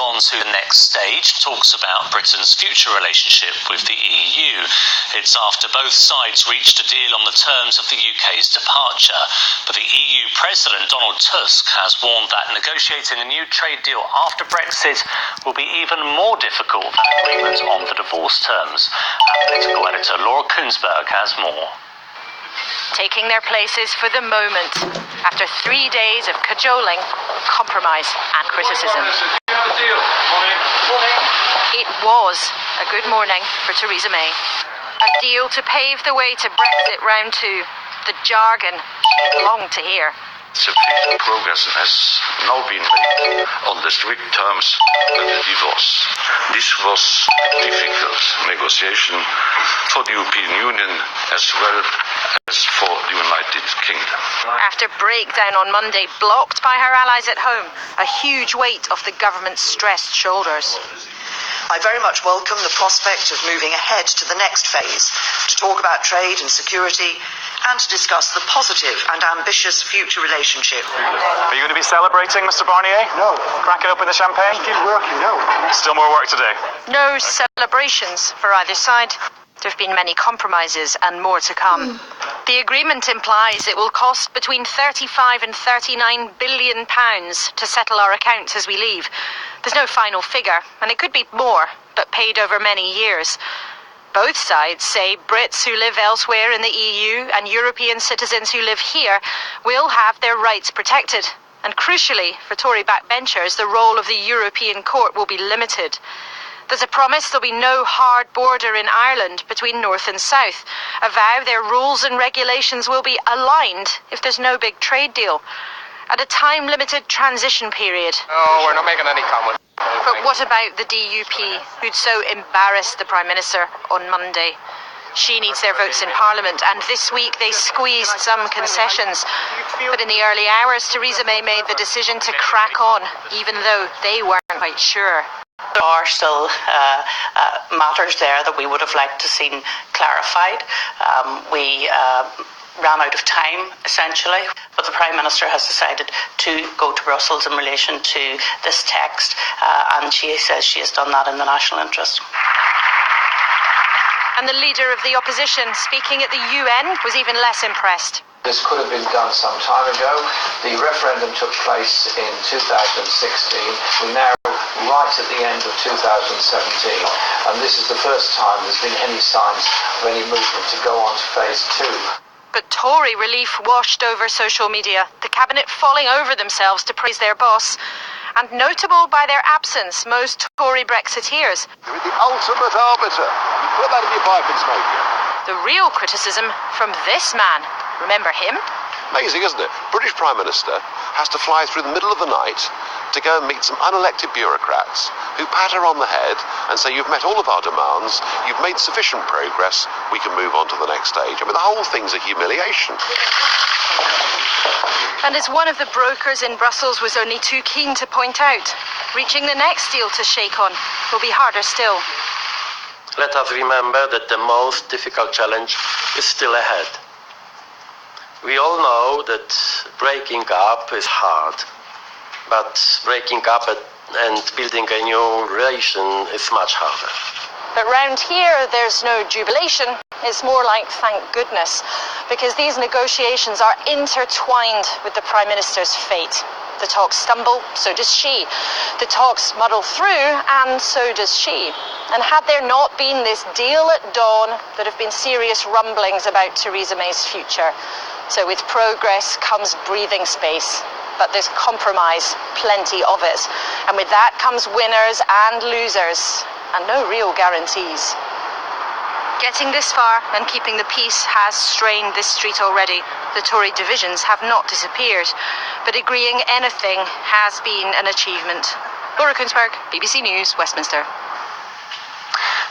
on to the next stage, talks about Britain's future relationship with the EU. It's after both sides reached a deal on the terms of the UK's departure. But the EU President Donald Tusk has warned that negotiating a new trade deal after Brexit will be even more difficult than agreement on the divorce terms. Our political editor Laura Kunsberg has more. Taking their places for the moment, after 3 days of cajoling, compromise and criticism. It was a good morning for Theresa May. A deal to pave the way to Brexit round 2, the jargon she had longed to hear. Sufficient progress has now been made on the strict terms of the divorce. This was a difficult negotiation for the European Union as well as for the United Kingdom. After breakdown on Monday, blocked by her allies at home, a huge weight off the government's stressed shoulders. I very much welcome the prospect of moving ahead to the next phase, to talk about trade and security, and to discuss the positive and ambitious future relationship. Are you going to be celebrating, Mr. Barnier? No. Cracking open the champagne? Still working, no. Still more work to do. No celebrations for either side. There have been many compromises and more to come. The agreement implies it will cost between 35 and 39 billion pounds to settle our accounts as we leave. There's no final figure, and it could be more, but paid over many years. Both sides say Brits who live elsewhere in the EU and European citizens who live here will have their rights protected. And crucially, for Tory backbenchers, the role of the European Court will be limited. There's a promise there'll be no hard border in Ireland between North and South. A vow their rules and regulations will be aligned if there's no big trade deal. At a time-limited transition period. Oh, we're not making any comment. But what about the DUP, who'd so embarrassed the Prime Minister on Monday? She needs their votes in Parliament, and this week they squeezed some concessions. But in the early hours, Theresa May made the decision to crack on, even though they weren't quite sure. There are still matters there that we would have liked to seen clarified. We ran out of time, essentially, but the Prime Minister has decided to go to Brussels in relation to this text, and she says she has done that in the national interest. And the leader of the opposition, speaking at the UN, was even less impressed. This could have been done some time ago. The referendum took place in 2016. We're now right at the end of 2017, and this is the first time there's been any signs of any movement to go on to phase 2. But Tory relief washed over social media, the cabinet falling over themselves to praise their boss. And notable by their absence, most Tory Brexiteers. You're the ultimate arbiter. You put that in your pipe and smoke it. The real criticism from this man. Remember him? Amazing, isn't it? British Prime Minister has to fly through the middle of the night to go and meet some unelected bureaucrats who pat her on the head and say, you've met all of our demands, you've made sufficient progress, we can move on to the next stage. I mean, the whole thing's a humiliation. And as one of the brokers in Brussels was only too keen to point out, reaching the next deal to shake on will be harder still. Let us remember that the most difficult challenge is still ahead. We all know that breaking up is hard, but breaking up and building a new relation is much harder. But round here, there's no jubilation. It's more like thank goodness, because these negotiations are intertwined with the Prime Minister's fate. The talks stumble, so does she. The talks muddle through, and so does she. And had there not been this deal at dawn, there'd have been serious rumblings about Theresa May's future. So with progress comes breathing space. But there's compromise, plenty of it. And with that comes winners and losers, and no real guarantees. Getting this far and keeping the peace has strained this street already. The Tory divisions have not disappeared, but agreeing anything has been an achievement. Laura Kunsberg, BBC News, Westminster.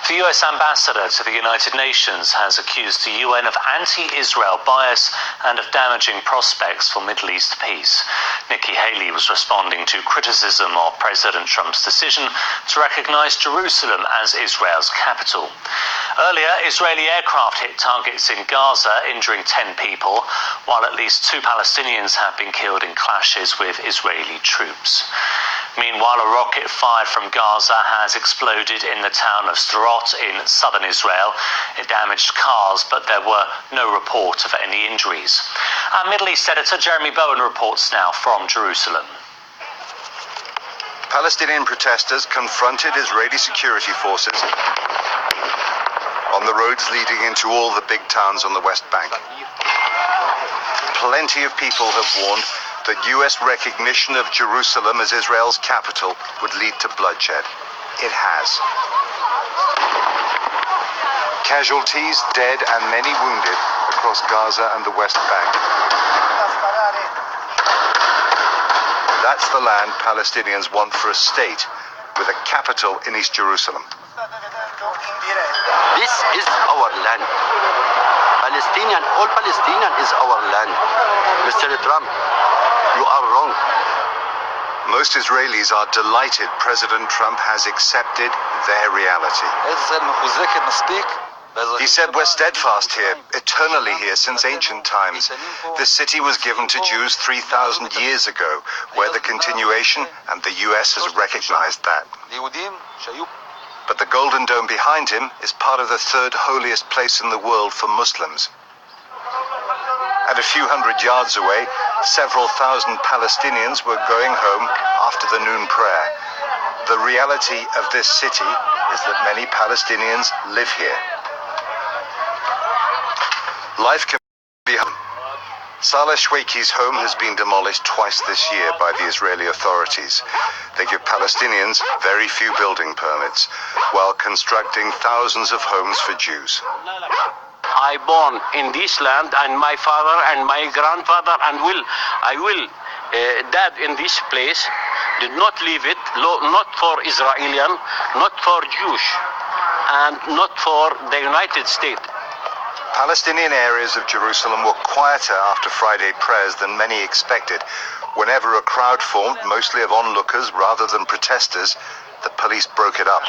The US ambassador to the United Nations has accused the UN of anti-Israel bias and of damaging prospects for Middle East peace. Nikki Haley was responding to criticism of President Trump's decision to recognize Jerusalem as Israel's capital. Earlier, Israeli aircraft hit targets in Gaza, injuring 10 people, while at least 2 Palestinians have been killed in clashes with Israeli troops. Meanwhile, a rocket fired from Gaza has exploded in the town of Sderot in southern Israel. It damaged cars, but there were no report of any injuries. Our Middle East editor Jeremy Bowen reports now from Jerusalem. Palestinian protesters confronted Israeli security forces on the roads leading into all the big towns on the West Bank. Plenty of people have warned that US recognition of Jerusalem as Israel's capital would lead to bloodshed. It has. Casualties, dead and many wounded across Gaza and the West Bank. That's the land Palestinians want for a state, with a capital in East Jerusalem. This is our land. All Palestinian is our land. Mr. Trump, you are wrong. Most Israelis are delighted President Trump has accepted their reality. He said, "We're steadfast here, eternally here since ancient times. This city was given to Jews 3,000 years ago. We're the continuation, and the US has recognized that." But the Golden Dome behind him is part of the third holiest place in the world for Muslims. And a few hundred yards away, several thousand Palestinians were going home after the noon prayer. The reality of this city is that many Palestinians live here. Life can be home. Saleh Shwaiki's home has been demolished twice this year by the Israeli authorities. They give Palestinians very few building permits, while constructing thousands of homes for Jews. I born in this land, and my father and my grandfather, and I will dad in this place, did not leave it, not for Israelian, not for Jewish, and not for the United States. Palestinian areas of Jerusalem were quieter after Friday prayers than many expected. Whenever a crowd formed, mostly of onlookers rather than protesters, the police broke it up.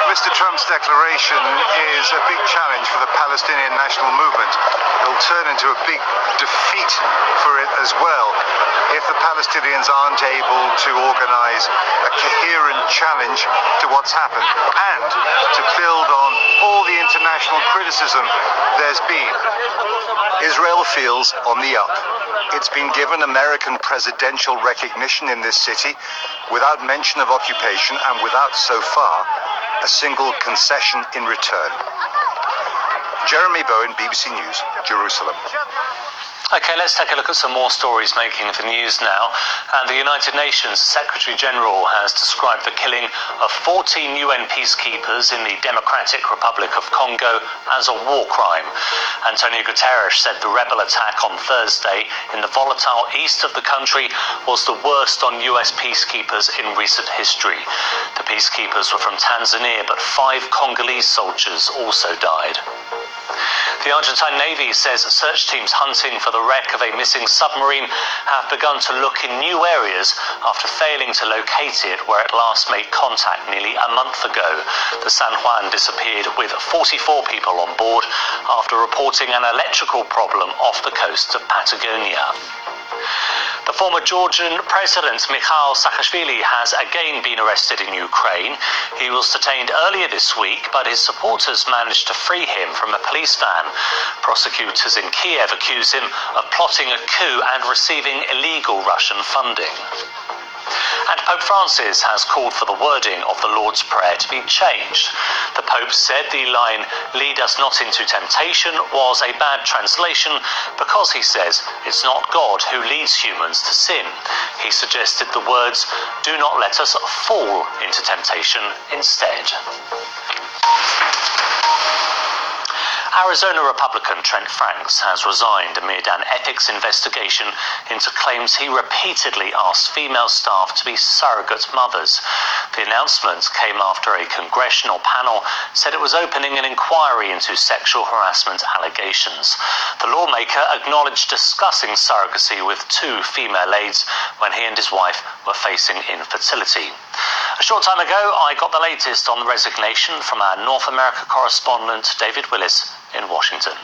Mr. Trump's declaration is a big challenge for the Palestinian national movement. It'll turn into a big defeat for it as well if the Palestinians aren't able to organize a coherent challenge to what's happened and to build on all the international criticism there's been. Israel feels on the up. It's been given American presidential recognition in this city without mention of occupation and without, so far, a single concession in return. Jeremy Bowen, BBC News, Jerusalem. Okay, let's take a look at some more stories making the news now. And the United Nations Secretary General has described the killing of 14 UN peacekeepers in the Democratic Republic of Congo as a war crime. Antonio Guterres said the rebel attack on Thursday in the volatile east of the country was the worst on US peacekeepers in recent history. The peacekeepers were from Tanzania, but 5 Congolese soldiers also died. The Argentine Navy says search teams hunting for the wreck of a missing submarine have begun to look in new areas after failing to locate it where it last made contact nearly a month ago. The San Juan disappeared with 44 people on board after reporting an electrical problem off the coast of Patagonia. The former Georgian President Mikhail Saakashvili has again been arrested in Ukraine. He was detained earlier this week, but his supporters managed to free him from a police van. Prosecutors in Kiev accuse him of plotting a coup and receiving illegal Russian funding. And Pope Francis has called for the wording of the Lord's Prayer to be changed. The Pope said the line, "Lead us not into temptation," was a bad translation because, he says, it's not God who leads humans to sin. He suggested the words, "Do not let us fall into temptation," instead. Arizona Republican Trent Franks has resigned amid an ethics investigation into claims he repeatedly asked female staff to be surrogate mothers. The announcement came after a congressional panel said it was opening an inquiry into sexual harassment allegations. The lawmaker acknowledged discussing surrogacy with 2 female aides when he and his wife were facing infertility. A short time ago, I got the latest on the resignation from our North America correspondent David Willis in Washington.